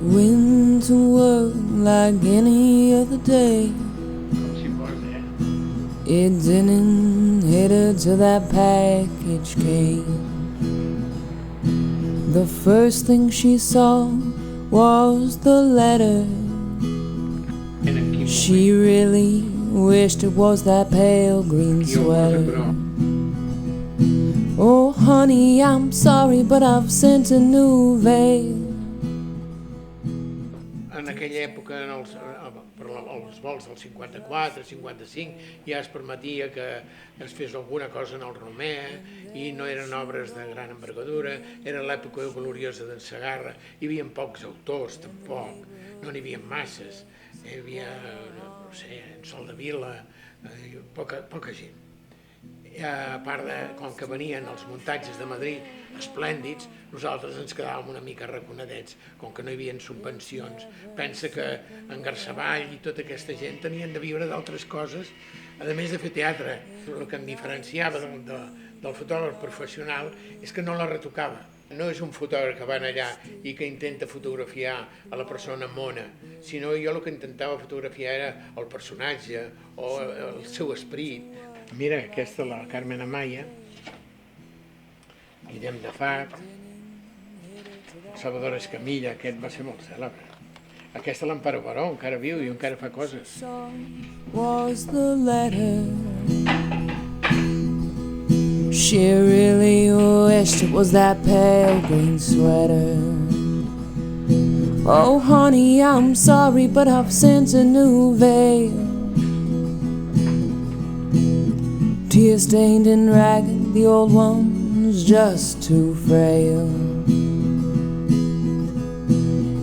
Went to work like any other day. It didn't hit her till that package came. The first thing she saw was the letter. She really wished it was that pale green sweater. Oh honey, I'm sorry, but I've sent a new veil. En aquella època, per als vols del 54, 55, ja es permetia que es fes alguna cosa en el Romer i no eren obres de gran envergadura, era l'època gloriosa d'en Segarra, hi havia pocs autors, tampoc, no n'hi havia masses, hi havia, no sé, en Soldevila, poca gent. A part de, com que venien els muntatges de Madrid esplèndids, nosaltres ens quedàvem una mica raconadets, com que no hi havia subvencions. Pensa que en Garceball i tota aquesta gent tenien de viure d'altres coses, a més de fer teatre. El que em diferenciava del fotògraf professional és que no la retocava. No és un fotògraf que va allà i que intenta fotografiar a la persona mona, sinó jo el que intentava fotografiar era el personatge o el seu esperit. Mira, aquesta la Carmen Amaya, Guillem de Fat, Salvador Escamilla, aquest va ser molt cèlebre. Aquesta l'Amparo Baró, encara viu i encara fa coses. Was the letter. She really wished it was that pale green sweater. Oh honey, I'm sorry, but I've sent a new veil. Tear-stained and ragged, the old one's just too frail.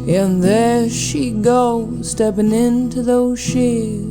And there she goes, stepping into those sheets.